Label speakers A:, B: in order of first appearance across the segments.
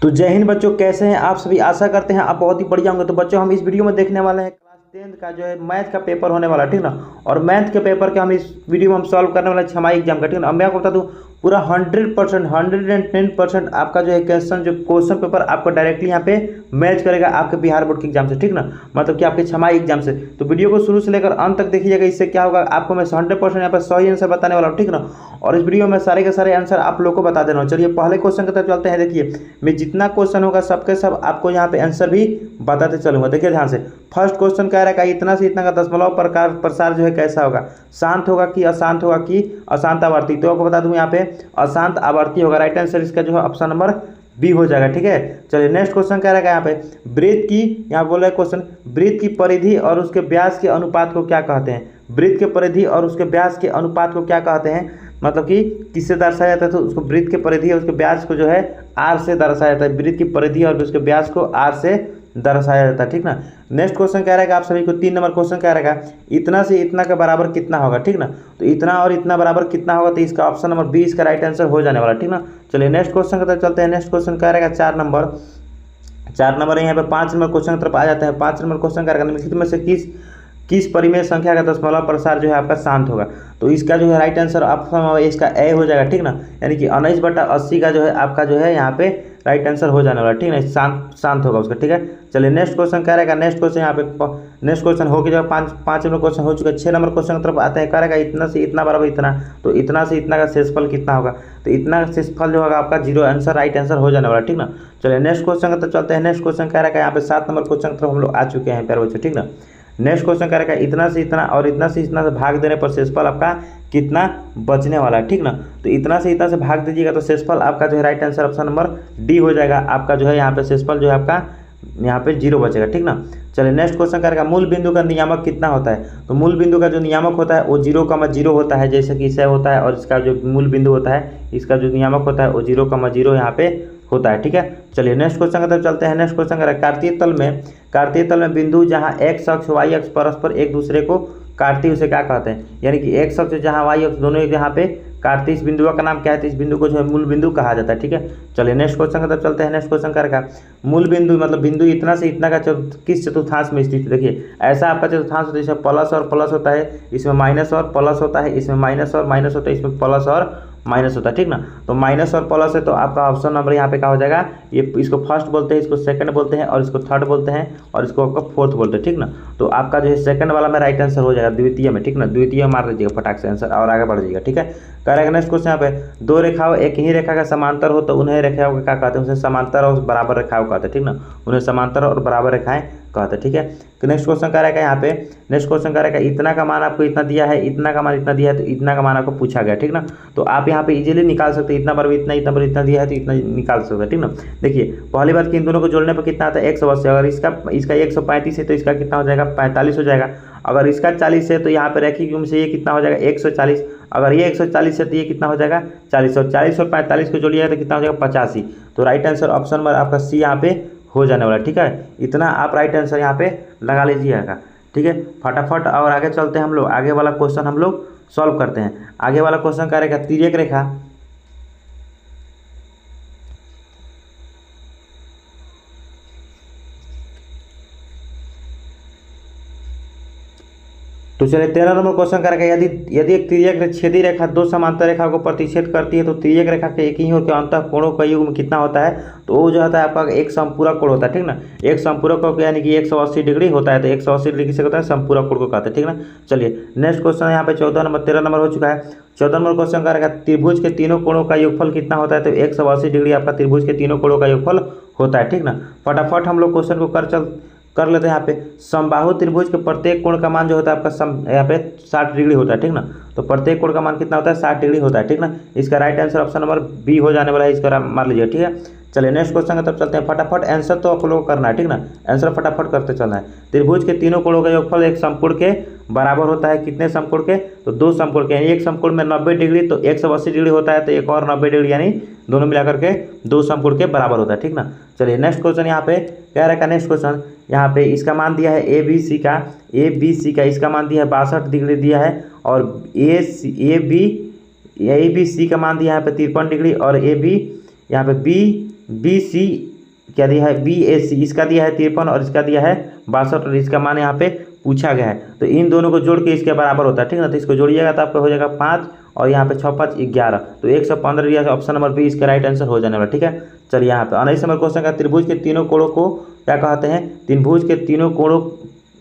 A: तो जय हिंद बच्चों, कैसे हैं आप सभी। आशा करते हैं आप बहुत ही बढ़िया होंगे। तो बच्चों, हम इस वीडियो में देखने वाले हैं क्लास 10 का जो है मैथ का पेपर होने वाला, ठीक ना। और मैथ के पेपर के हम इस वीडियो में हम सॉल्व करने वाले छमाही एग्जाम का, ठीक ना। अब मैं आपको बता दूं, पूरा 100% 110% आपका जो है क्वेश्चन पेपर आपको डायरेक्टली यहाँ पे मैच करेगा आपके बिहार बोर्ड के एग्जाम से, ठीक ना। मतलब कि आपके छमाही एग्जाम से। तो वीडियो को शुरू से लेकर अंत तक देखिएगा। इससे क्या होगा, आपको मैं 100% यहाँ पर सही आंसर बताने वाला हूँ, ठीक ना। और इस वीडियो में सारे के सारे आंसर आप लोग को बता देना। चलिए पहले क्वेश्चन की तरफ चलते हैं। देखिए, मैं जितना क्वेश्चन होगा सबके सब आपको यहाँ पे आंसर भी बताते चलूंगा। देखिए ध्यान से, फर्स्ट क्वेश्चन कह रहा है कि इतना से इतना का दशमलव प्रकार प्रसार जो है कैसा होगा, शांत होगा कि अशांत होगा कि अशांत आवर्ती। तो आपको बता दूं यहाँ पे अशांत आवर्ती होगा। राइट आंसर इसका जो है ऑप्शन नंबर बी हो जाएगा, ठीक है। चलिए नेक्स्ट क्वेश्चन कह रहा है यहाँ पे वृत्त की, यहाँ बोल रहा है क्वेश्चन, वृत्त की परिधि और उसके व्यास के अनुपात को क्या कहते हैं। वृत्त के परिधि और उसके व्यास के अनुपात को क्या कहते हैं, मतलब कि किससे दर्शाया जाता है। तो उसको वृत्त के परिधि और उसके व्यास को जो है आर से दर्शाया जाता है। वृत्त की परिधि और उसके व्यास को आर से दर्शाया जाता है, ठीक ना। नेक्स्ट क्वेश्चन कह रहा है कि आप सभी को 3 नंबर क्वेश्चन कह रहा है इतना से इतना के बराबर कितना होगा, ठीक ना। तो इतना और इतना बराबर कितना होगा, तो इसका ऑप्शन नंबर बी इसका राइट आंसर हो जाने वाला, ठीक ना। चलिए नेक्स्ट क्वेश्चन की तरफ चलते हैं। नेक्स्ट क्वेश्चन कह रहा है 4 नंबर यहाँ पे 5 नंबर क्वेश्चन की तरफ आ जाते हैं। 5 नंबर क्वेश्चन कह रहा है निम्नलिखित में से किस परिमेय संख्या का दशमलव प्रसार जो है आपका शांत होगा। तो इसका जो है राइट आंसर ऑप्शन इसका ए हो जाएगा, ठीक ना। यानी कि 19/80 का जो है आपका जो है यहाँ पे राइट आंसर हो जाने वाला, ठीक है। शांत होगा उसका, ठीक है। चलिए नेक्स्ट क्वेश्चन कह रहेगा, नेक्स्ट क्वेश्चन यहाँ पे नेक्स्ट क्वेश्चन हो गया। 5 नंबर क्वेश्चन हो चुका है। 6 नंबर क्वेश्चन की तरफ आते हैं। कह रहेगा इतना से इतना बराबर इतना, तो इतना से इतना का शेषफल कितना होगा। तो इतना का शेषफल जो होगा आपका 0 आंसर राइट आंसर हो जाने वाला, ठीक ना। चलिए नेक्स्ट क्वेश्चन की तरफ चलते हैं। नेक्स्ट क्वेश्चन कह रहेगा यहाँ पे 7 नंबर क्वेश्चन की तरफ हम लोग आ चुके हैं प्यारे बच्चों, ठीक ना। नेक्स्ट क्वेश्चन कह रहा है इतना से इतना और इतना से इतना से भाग देने पर शेषफल आपका कितना बचने वाला है, ठीक ना। तो इतना से इतना से भाग दीजिएगा तो शेषफल आपका जो है right answer option number D हो जाएगा। आपका जो है यहाँ पे शेषफल जो है आपका यहाँ पे 0 बचेगा, ठीक ना। चलिए नेक्स्ट क्वेश्चन करेगा मूल बिंदु का नियामक कितना होता है। तो मूल बिंदु का जो नियामक होता है वो 0,0 होता है, जैसे कि इसे होता है। और इसका जो मूल बिंदु होता है इसका जो नियामक होता है वो 0,0 यहाँ पे होता है, ठीक है। चलिए नेक्स्ट क्वेश्चन की तरफ चलते हैं। नेक्स्ट क्वेश्चन करेगा कार्तीय तल में बिंदु जहाँ x अक्ष y अक्ष परस्पर एक दूसरे को काटती है उसे क्या कहते हैं। यानी कि x अक्ष जहाँ y अक्ष दोनों एक यहाँ पे काटती, इस बिंदु का नाम क्या है। तो इस बिंदु को जो है मूल बिंदु कहा जाता है, ठीक है। चलिए नेक्स्ट क्वेश्चन की तरफ चलते हैं। नेक्स्ट क्वेश्चन करेगा मूल बिंदु मतलब बिंदु इतना से इतना का किस चतुर्थांश में स्थित है। देखिए ऐसा आपका चतुर्थांश होता है जिसमें प्लस और प्लस होता है, इसमें माइनस और प्लस होता है, इसमें माइनस और माइनस होता है, इसमें प्लस और माइनस होता है, ठीक ना। तो माइनस और प्लस है तो आपका ऑप्शन नंबर यहाँ पे क्या हो जाएगा, ये इसको फर्स्ट बोलते हैं, इसको सेकंड बोलते हैं और इसको थर्ड बोलते हैं और इसको आपका फोर्थ बोलते हैं, ठीक ना। तो आपका जो है सेकंड वाला में राइट आंसर हो जाएगा द्वितीय में, ठीक ना। द्वितीय मार लीजिएगा फटाक से आंसर और आगे बढ़ जाइएगा, ठीक है। करेगा नेक्स्ट क्वेश्चन यहाँ पे 2 रेखाओं एक ही रेखा का समांतर हो तो उन्हें रेखाओं का क्या कहते हैं, उसे समांतर और बराबर रेखाओं कहते हैं, ठीक ना। उन्हें समांतर और बराबर रेखाएं कहते हैं, ठीक है। तो नेक्स्ट क्वेश्चन कह रहा है यहाँ पे नेक्स्ट क्वेश्चन कह रहा है इतना का मान आपको इतना दिया है, इतना का मान इतना दिया है, तो इतना का मान आपको पूछा गया, ठीक ना। तो आप यहाँ पे इजीली निकाल सकते हैं, इतना बार इतना इतना बार इतना दिया है तो इतना निकाल सकते हैं, ठीक ना। देखिए पहली बात कि इन दोनों को जोड़ने पर कितना आता है 180। अगर इसका 135 है तो इसका कितना हो जाएगा 45 हो जाएगा। अगर इसका 40 है तो यहाँ पे रैखिक क्रम से ये कितना हो जाएगा 140। अगर ये 140 है तो ये कितना हो जाएगा 40। और 40 और 45 को जोड़िएगा तो कितना हो जाएगा 85। तो राइट आंसर ऑप्शन नंबर आपका सी यहाँ पे हो जाने वाला, ठीक है। इतना आप राइट आंसर यहाँ पे लगा लीजिएगा, ठीक है। फटाफट और आगे चलते हैं हम लोग। आगे वाला क्वेश्चन हम लोग सॉल्व करते हैं। आगे वाला क्वेश्चन क्या रहेगा, तिर्यक रेखा तो चलिए 13 नंबर क्वेश्चन करेगा यदि एक तिर्यक छेदी रेखा 2 समांतर रेखाओं को प्रतिच्छेद करती है तो तिर्यक रेखा के एक ही ओर के अंतः कोणों का युग्म कितना होता है। तो वो जो होता है आपका एक समपूरक कोण होता है, ठीक ना। एक समपूरक कोण यानी कि 180 डिग्री होता है। तो 180 डिग्री से होता है समपूरक कोण को कहते हैं, ठीक ना। चलिए नेक्स्ट क्वेश्चन यहाँ पे 13 नंबर हो चुका है। 14 नंबर क्वेश्चन करेगा त्रिभुज के तीनों कोणों का योगफल कितना होता है। तो 180 डिग्री आपका त्रिभुज के तीनों कोणों का योगफल होता है, ठीक ना। फटाफट हम लोग क्वेश्चन को कर लेते हैं। यहाँ पे समबाहु त्रिभुज के प्रत्येक कोण का मान जो होता है आपका यहाँ पे 60 डिग्री होता है, ठीक ना। तो प्रत्येक कोण का मान कितना होता है 60 डिग्री होता है, ठीक ना। इसका right answer option number B हो जाने वाला है, इसका मार लीजिए, ठीक है। चलिए नेक्स्ट क्वेश्चन की तरफ चलते हैं। फटाफट आंसर तो आप लोग करना है, ठीक ना। आंसर फटाफट करते चलना है। त्रिभुज के तीनों कोणों का योगफल एक समकोण के बराबर होता है। कितने समकोण के, तो 2 समकोण के। एक समकोण में 90 डिग्री तो 180 डिग्री होता है, तो एक और 90 डिग्री यानी दोनों मिलाकर के 2 समकोण के बराबर होता है, ठीक ना। चलिए नेक्स्ट क्वेश्चन यहाँ पे क्या रहेगा। नेक्स्ट क्वेश्चन यहाँ पे इसका मान दिया है ए बी सी का इसका मान दिया है 62 डिग्री दिया है। और ए बी सी का मान दिया है यहाँ पे 53 डिग्री और ए यहाँ पे बी सी क्या दिया है, BAC इसका दिया है 53 और इसका दिया है 62 और इसका मान यहाँ पे पूछा गया है। तो इन दोनों को जोड़ के इसके बराबर होता है, ठीक ना। तो इसको जोड़िएगा तो आपका हो जाएगा 5 और यहाँ पे 6 5 11, तो 115 दिया है। ऑप्शन नंबर बी इसका राइट आंसर हो जाने वाला, ठीक है। चलिए यहाँ पे 19 नंबर क्वेश्चन का त्रिभुज के तीनों कोणों को क्या कहते हैं, त्रिभुज के तीनों कोणों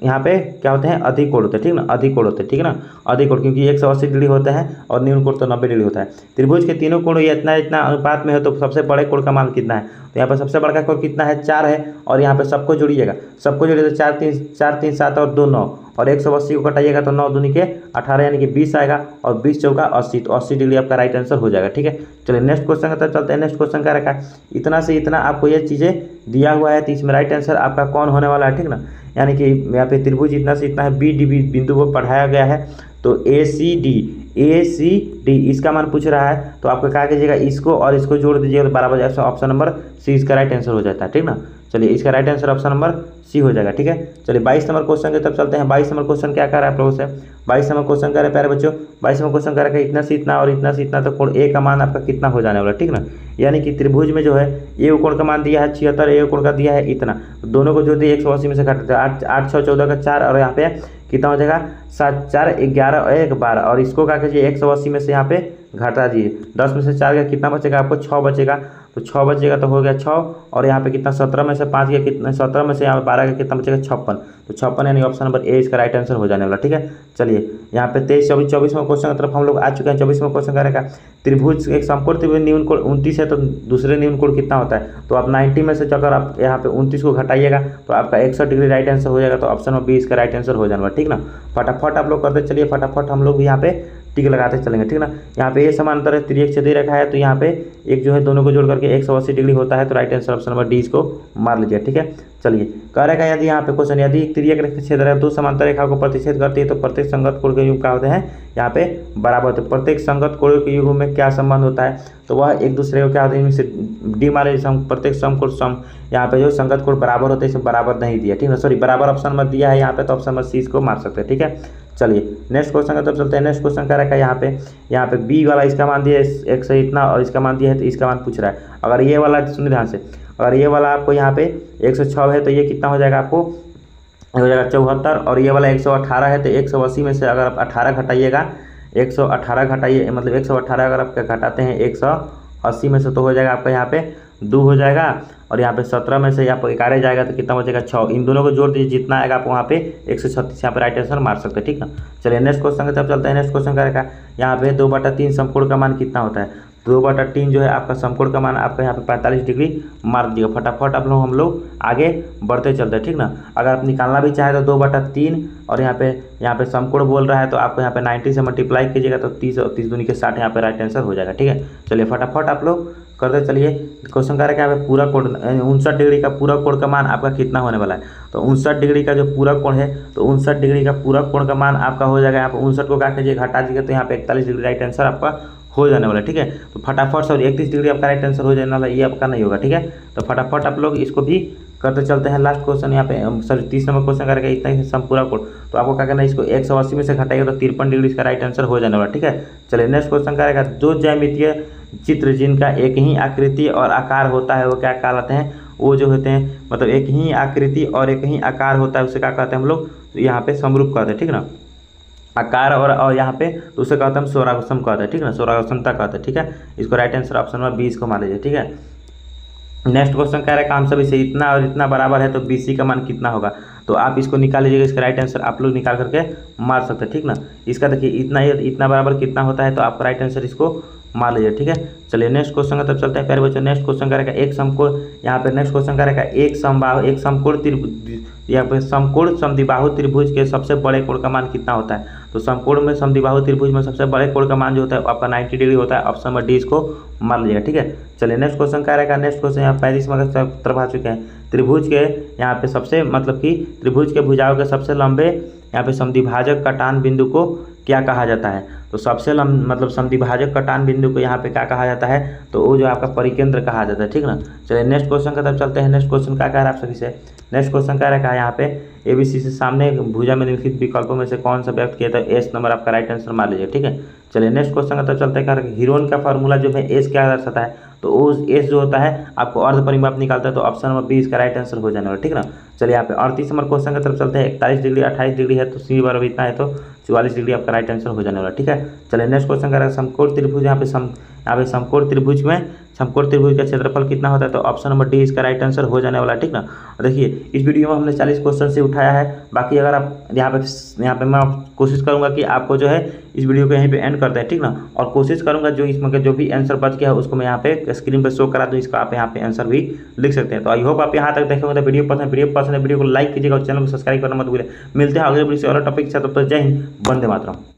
A: यहाँ पे क्या होते हैं, अधिक कोण होते हैं, ठीक ना, अधिक कोण होते हैं, ठीक ना, अधिक कोण, क्योंकि 180 डिग्री होता है और न्यून कोण तो 90 डिग्री होता है। त्रिभुज के तीनों कोण ये इतना इतना अनुपात में है तो सबसे बड़े कोण का मान कितना है, तो यहाँ पर सबसे बड़ा कोण कितना है, 4 है। और यहाँ पे सबको जोड़िएगा, सबको जोड़िए तो 4 3 7 और 2 9 और 180 को कटाइएगा तो 9 दूनी के 18 यानी कि 20 आएगा और 20 चौका 80, तो 80 डिग्री आपका राइट आंसर हो जाएगा, ठीक है। चलिए नेक्स्ट क्वेश्चन की तरफ चलते हैं। नेक्स्ट क्वेश्चन क्या रखा है, इतना से इतना आपको ये चीज़ें दिया हुआ है तो इसमें राइट आंसर आपका कौन होने वाला है, ठीक ना। यानी कि यहाँ पे त्रिभुज इतना से इतना है, BD बिंदु को पढ़ाया गया है, तो ACD इसका मान पूछ रहा है, तो आपको क्या कीजिएगा, इसको और इसको जोड़ दीजिएगा तो बराबर जाएगा। ऑप्शन नंबर सी इसका राइट आंसर हो जाता है, ठीक ना। चलिए इसका right answer option number C हो जाएगा, ठीक है। चलिए 22 नंबर क्वेश्चन की तरफ चलते हैं। 22 नंबर क्वेश्चन क्या कर रहा है आप लोगों से, 22 नंबर क्वेश्चन कर रहे हैं प्यारे बच्चों। 22 नंबर क्वेश्चन कर रहा है इतना से इतना और इतना से इतना, तो कोण ए का मान आपका कितना हो जाने वाला, ठीक ना। यानी कि त्रिभुज में जो है ए कोण का मान दिया है 76, ए कोण का दिया है इतना, तो दोनों को जो दिए 180 में से काटते हैं, 8 6 14 का 4 और यहाँ पे कितना हो जाएगा 7 4 11 और 1 12 और इसको क्या कीजिए 180 में से यहाँ पे घटा दीजिए, 10 में से 4 का कितना बचेगा आपको 6 बचेगा, तो 6 बचेगा तो हो गया 6 और यहाँ पे कितना 17 में से 5 का कितना, 17 में से यहाँ पे 12 का कितना बचेगा 56, तो 56 यानी ऑप्शन नंबर ए इसका राइट आंसर हो जाने वाला, ठीक है। चलिए यहाँ पे 23 24वां क्वेश्चन की तरफ हम लोग आ चुके हैं। 24वां क्वेश्चन क्या रहेगा, त्रिभुज एक समकोण त्रिभुज न्यून कोण 29 है तो दूसरे न्यून कोण कितना होता है, तो आप 90 में से अगर आप यहाँ पे 29 को घटाइएगा तो आपका 160 डिग्री राइट आंसर हो जाएगा, तो ऑप्शन नंबर बी इसका राइट आंसर हो जाने वाला, ठीक ना। फटाफट आप लोग करते चलिए, फटाफट हम लोग भी यहाँ पे टिक लगाते चलेंगे, ठीक ना। यहाँ पे ये समांतर है, तिर्यक छेदी रखा है, तो यहाँ पे एक जो है दोनों को जोड़ करके 180 डिग्री होता है, तो right answer option number D इसको मार लीजिए, ठीक है। चलिए कह रहेगा यदि यहाँ पे क्वेश्चन, यदि एक तिर्यक रेखा छेद रहा है, 2 समांतर रेखा को प्रतिच्छेद करती है तो प्रत्येक संगत कोण के युग क्या होते हैं, यहाँ पे बराबर होते हैं। प्रत्येक संगत कोण के युग में क्या संबंध होता है, तो वह एक दूसरे को क्या होता है, इनमें से डी मारे प्रत्येक समकोण सम, यहाँ पे जो संगत कोण बराबर होते हैं इसे बराबर नहीं दिया, ठीक है, सॉरी बराबर ऑप्शन नंबर दिया है यहाँ पे, तो ऑप्शन नंबर सी इसको मार सकते हैं, ठीक है। चलिए नेक्स्ट क्वेश्चन की तरफ चलते हैं। नेक्स्ट क्वेश्चन क्या रखा है यहाँ पे बी वाला इसका मान दिया है 1 से इतना और इसका मान दिया है तो इसका मान पूछ रहा है। अगर ये वाला सुनिए ध्यान से, अगर ये वाला आपको यहाँ पे 106 है तो ये कितना हो जाएगा आपको, हो जाएगा 74 और ये वाला 118 है तो 180 में से अगर आप 18 घटाइएगा, 118 घटाइए मतलब 118 अगर आप घटाते हैं 180 में से तो हो जाएगा आपका यहाँ पे 2 हो जाएगा और यहाँ पे 17 में से यहाँ पर 11 जाएगा तो कितना बचेगा 6। इन दोनों को जोड़ दीजिए, जितना आएगा आप वहाँ पे 136 यहाँ पे राइट आंसर मार सकते हैं, ठीक ना। चलिए नेक्स्ट क्वेश्चन की तरफ चलते हैं। नेक्स्ट क्वेश्चन क्या रहेगा, यहाँ पे 2/3 समकोण का मान कितना होता है, 2/3 जो है आपका समकोण का मान आपका यहाँ पे 45 डिग्री मार दीजिएगा। फटाफट आप लोग हम लोग आगे बढ़ते चलते हैं, ठीक ना। अगर आप निकालना भी चाहे तो 2/3 और यहाँ पे समकोण बोल रहा है तो आपको यहाँ पे 90 से मल्टीप्लाई कीजिएगा तो 30 और 30 दूनी के 60 यहाँ पे राइट आंसर हो जाएगा, ठीक है। चलिए फटाफट आप लोग करते चलिए। क्वेश्चन क्या है यहाँ पे पूरा कोण 59 डिग्री का पूरा कोण का मान आपका कितना होने वाला है, तो 59 डिग्री का जो पूरा कोण है तो 59 डिग्री का पूरा कोण का मान आपका हो जाएगा, यहाँ पे 59 को क्या कीजिए घटा दीजिएगा तो यहाँ पे 41 डिग्री राइट आंसर आपका हो जाने वाला, ठीक है। तो फटाफट से 31 डिग्री आपका राइट आंसर हो जाने वाला, ये आपका नहीं होगा, ठीक है। तो फटाफट आप लोग इसको भी करते चलते हैं। लास्ट क्वेश्चन यहाँ पे सॉरी 30 नंबर क्वेश्चन करेगा इतना ही सम पूरा कोण, तो आपको क्या करना है, इसको 180 में से घटाइएगा तो 53 डिग्री इसका राइट आंसर हो जाने वाला, ठीक है। चलिए नेक्स्ट क्वेश्चन करेगा, दो ज्यामितीय चित्र जिनका एक ही आकृति और आकार होता है वो क्या कहलाते हैं, वो जो होते हैं मतलब एक ही आकृति और एक ही आकार होता है उसे क्या कहते हैं हम लोग, तो यहाँ पे समरूप कहते हैं, ठीक ना। आकार और यहाँ पे तो उसे कहते हैं हम स्वरागसम कहते हैं, ठीक ना, स्वरागसमता कहते हैं, ठीक है। इसको राइट आंसर ऑप्शन नंबर 20 को मान लीजिए, ठीक है। नेक्स्ट क्वेश्चन कह रहा है काम सभी से इतना और इतना बराबर है तो BC का मान कितना होगा, तो आप इसको निकाल लीजिएगा, इसका राइट आंसर आप लोग निकाल करके मार सकते हैं, ठीक ना। इसका देखिए इतना बराबर कितना होता है तो आपका राइट आंसर इसको मार लीजिए, ठीक है। चलिए नेक्स्ट क्वेश्चन का तरफ चलते हैं प्यारे बच्चों। नेक्स्ट क्वेश्चन करेगा एक समकोण, यहाँ पे नेक्स्ट क्वेश्चन करेगा एक समकोण यहाँ पे समकोण समद्विबाहु त्रिभुज के सबसे बड़े कोण का मान कितना होता है, तो समकोण में समद्विबाहु त्रिभुज में सबसे बड़े कोण का मान जो होता है आपका 90 डिग्री होता है, ऑप्शन नंबर डी इसको मार लीजिएगा, ठीक है। चलिए नेक्स्ट क्वेश्चन क्या रहेगा, नेक्स्ट क्वेश्चन यहाँ 35 नंबर की तरफ आ चुके हैं। त्रिभुज के यहाँ पे सबसे मतलब कि त्रिभुज के भुजाओं के सबसे लंबे यहाँ पे समद्विभाजक कटान बिंदु को क्या कहा जाता है, तो सबसे मतलब समद्विभाजक कटान बिंदु को यहाँ पे क्या कहा जाता है, तो वो जो आपका परिकेंद्र कहा जाता है, ठीक ना। चलिए नेक्स्ट क्वेश्चन की तरफ चलते हैं। नेक्स्ट क्वेश्चन क्या कह रहा है आप सभी से, नेक्स्ट क्वेश्चन क्या रखा है यहाँ पे ABC से सामने भुजा में निम्नलिखित विकल्पों में से कौन सा व्यक्त किया था, S नंबर आपका राइट आंसर मार लीजिए, ठीक है। चलिए नेक्स्ट क्वेश्चन की तरफ चलते हैं। हीरोन का फार्मूला जो है S क्या दर्शाता है, तो उस एस जो होता है आपको अर्ध परिमाप निकालता है, तो ऑप्शन नंबर बी इसका राइट आंसर हो जाने वाला, ठीक ना। चलिए यहाँ पे 38 नंबर क्वेश्चन की तरफ चलते हैं। 41 डिग्री 28 डिग्री है तो सी बराबर इतना है, तो 44 डिग्री आपका राइट आंसर हो जाने वाला, ठीक है। चलिए नेक्स्ट क्वेश्चन करें, समकोण त्रिभुज। यहाँ पे समकोण त्रिभुज में समकोण त्रिभुज का क्षेत्रफल कितना होता है, तो ऑप्शन नंबर डी इसका राइट आंसर हो जाने वाला, ठीक ना। देखिए इस वीडियो में हमने 40 क्वेश्चन से उठाया है। बाकी अगर आप यहाँ पे मैं कोशिश करूंगा कि आपको जो है इस वीडियो को यहीं पे एंड करते हैं, ठीक ना। और कोशिश करूंगा जो इसमें जो भी आंसर बच गया है उसको मैं यहाँ पे स्क्रीन पे शो करा दूँ, इसका आप यहाँ पे आंसर भी लिख सकते हैं। तो आई होप आप यहाँ तक देखेंगे तो वीडियो पसंद है वीडियो को लाइक कीजिएगा और चैनल को सब्सक्राइब करना मत भूलिए। मिलते हैं अगले वीडियो से और टॉपिक के साथ, तब तक जय हिंद, वंदे मातरम।